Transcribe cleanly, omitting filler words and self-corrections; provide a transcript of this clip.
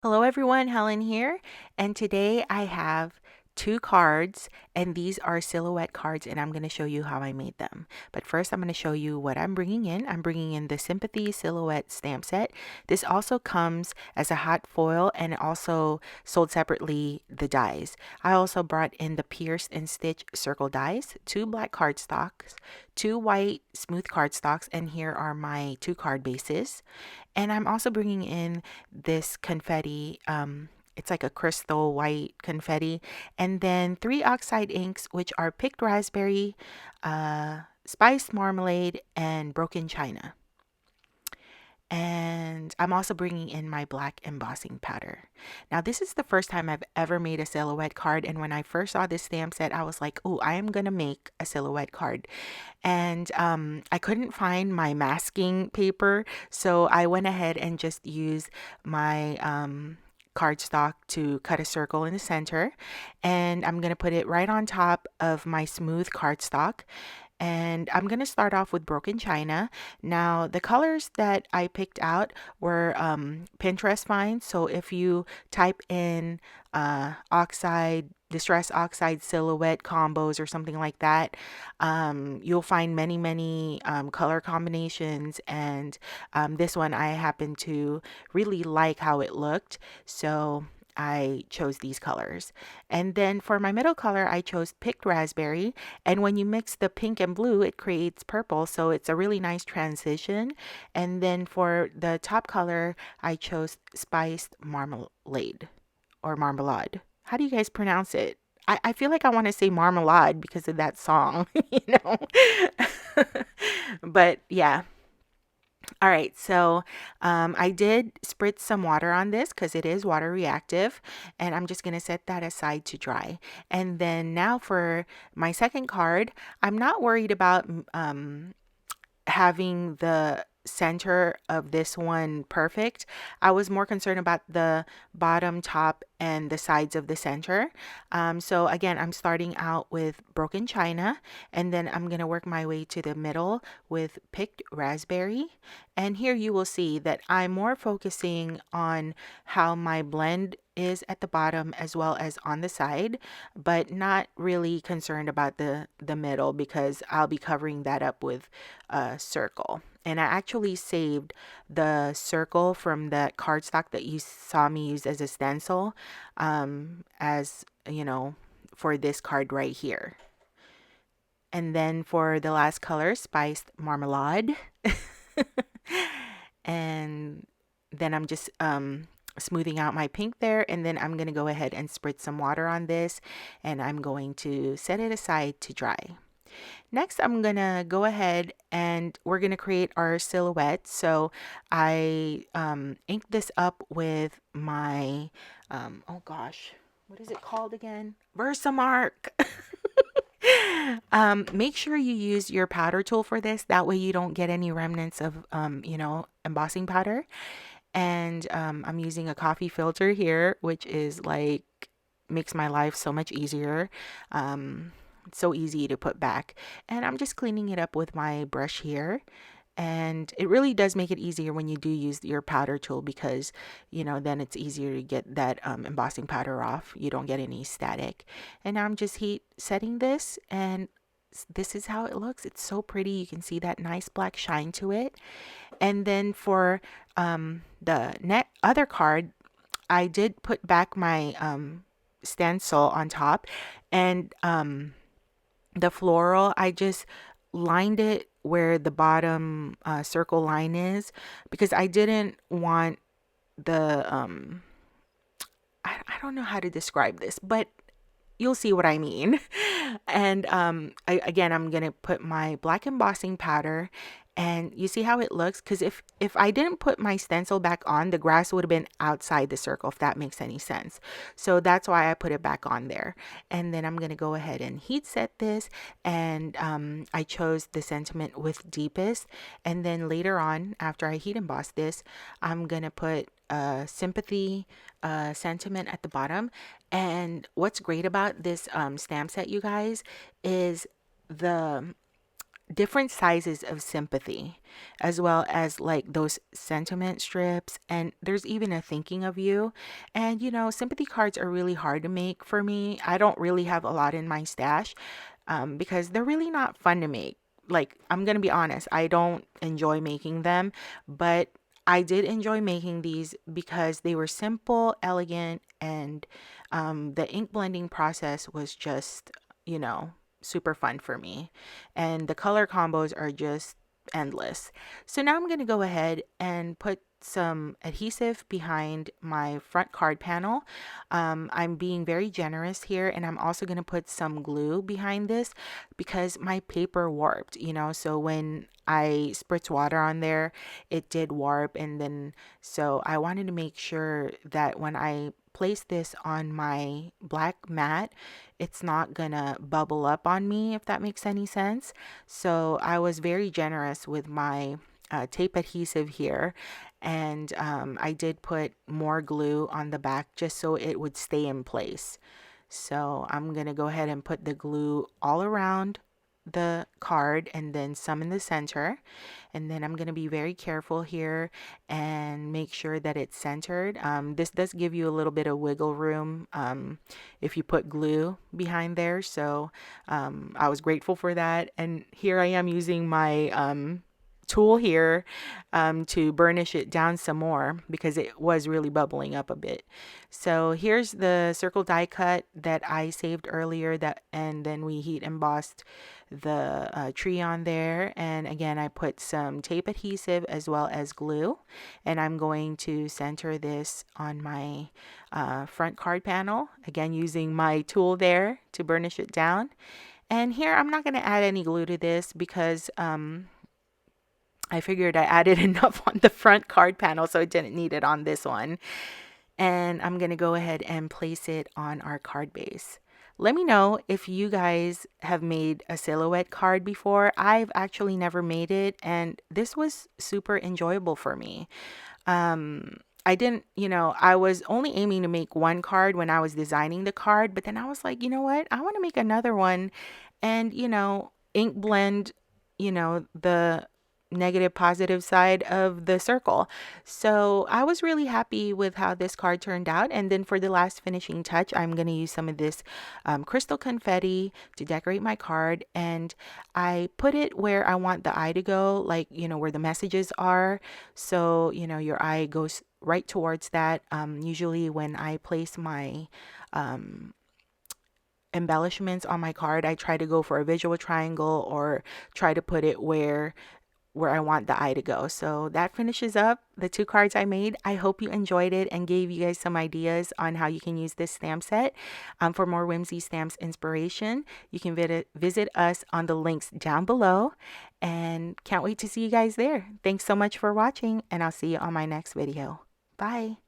Hello everyone, Helen here, and today I have two cards, and these are silhouette cards, and I'm going to show you how I made them. But first, I'm going to show you what I'm bringing in. I'm bringing in the Sympathy Silhouette stamp set. This also comes as a hot foil and also sold separately the dies. I also brought in the pierced and stitch circle dies, two black cardstocks, two white smooth cardstocks, and here are my two card bases. And I'm also bringing in this confetti. It's like a crystal white confetti. And then three oxide inks, which are picked raspberry, spiced marmalade, and broken china. And I'm also bringing in my black embossing powder. Now, this is the first time I've ever made a silhouette card. And when I first saw this stamp set, I was like, oh, I am going to make a silhouette card. And I couldn't find my masking paper. So I went ahead and just used my cardstock to cut a circle in the center. And I'm going to put it right on top of my smooth cardstock. And I'm going to start off with broken china. Now, the colors that I picked out were Pinterest finds. So if you type in oxide, distress oxide silhouette combos or something like that, you'll find many color combinations. And this one I happen to really like how it looked. So I chose these colors. And then for my middle color, I chose picked raspberry. And when you mix the pink and blue, it creates purple. So it's a really nice transition. And then for the top color, I chose spiced marmalade or marmalade. How do you guys pronounce it? I feel like I want to say marmalade because of that song, you know? But yeah. All right, so I did spritz some water on this because it is water reactive, and I'm just going to set that aside to dry. And then now for my second card, I'm not worried about having the center of this one perfect. I was more concerned about the bottom, top, and the sides of the center. So again, I'm starting out with broken china, and then I'm going to work my way to the middle with picked raspberry. And here you will see that I'm more focusing on how my blend is at the bottom as well as on the side, but not really concerned about the middle because I'll be covering that up with a circle. And I actually saved the circle from that cardstock that you saw me use as a stencil, as you know, for this card right here. And then for the last color, spiced marmalade. And then I'm just smoothing out my pink there, and then I'm going to go ahead and spritz some water on this, and I'm going to set it aside to dry. Next, I'm going to go ahead and we're going to create our silhouette. So I inked this up with my, oh gosh, what is it called again? Versamark. Make sure you use your powder tool for this. That way you don't get any remnants of, embossing powder. And I'm using a coffee filter here, which is like, makes my life so much easier. It's so easy to put back. And I'm just cleaning it up with my brush here. And it really does make it easier when you do use your powder tool because, then it's easier to get that embossing powder off. You don't get any static. And now I'm just heat setting this, and this is how it looks. It's so pretty. You can see that nice black shine to it. And then for the other card, I did put back my stencil on top, and the floral, I just lined it where the bottom circle line is because I didn't want the I don't know how to describe this, but you'll see what I mean. And again, I'm gonna put my black embossing powder, and you see how it looks, because if I didn't put my stencil back on, the grass would have been outside the circle, if that makes any sense. So that's why I put it back on there. And then I'm gonna go ahead and heat set this, and I chose the sentiment with deepest. And then later on, after I heat emboss this, I'm gonna put sympathy sentiment at the bottom. And what's great about this stamp set, you guys, is the different sizes of sympathy, as well as like those sentiment strips. And there's even a thinking of you. And sympathy cards are really hard to make for me. I don't really have a lot in my stash, because they're really not fun to make. Like, I'm gonna be honest, I don't enjoy making them, but I did enjoy making these because they were simple, elegant, and the ink blending process was just, you know, super fun for me. And the color combos are just endless. So now I'm going to go ahead and put some adhesive behind my front card panel. I'm being very generous here, and I'm also going to put some glue behind this because my paper warped, so when I spritz water on there, it did warp. And then, so I wanted to make sure that when I place this on my black mat, it's not gonna bubble up on me, if that makes any sense. So I was very generous with my tape adhesive here, and I did put more glue on the back just so it would stay in place. So I'm gonna go ahead and put the glue all around the card and then some in the center. And then I'm going to be very careful here and make sure that it's centered. This does give you a little bit of wiggle room if you put glue behind there. So I was grateful for that. And here I am using my tool here to burnish it down some more because it was really bubbling up a bit. So here's the circle die cut that I saved earlier, and then we heat embossed the tree on there. And again, I put some tape adhesive as well as glue, and I'm going to center this on my front card panel, again using my tool there to burnish it down. And here I'm not going to add any glue to this because I figured I added enough on the front card panel, so I didn't need it on this one. And I'm going to go ahead and place it on our card base. Let me know if you guys have made a silhouette card before. I've actually never made it, and this was super enjoyable for me. I didn't, I was only aiming to make one card when I was designing the card, but then I was like, you know what? I want to make another one and, ink blend, the negative positive side of the circle. So I was really happy with how this card turned out. And then for the last finishing touch, I'm going to use some of this crystal confetti to decorate my card. And I put it where I want the eye to go, like, where the messages are. So, your eye goes right towards that. Usually when I place my embellishments on my card, I try to go for a visual triangle or try to put it where I want the eye to go. So that finishes up the two cards I made. I hope you enjoyed it and gave you guys some ideas on how you can use this stamp set. For more Whimsy Stamps inspiration, you can visit us on the links down below, and can't wait to see you guys there. Thanks so much for watching, and I'll see you on my next video. Bye.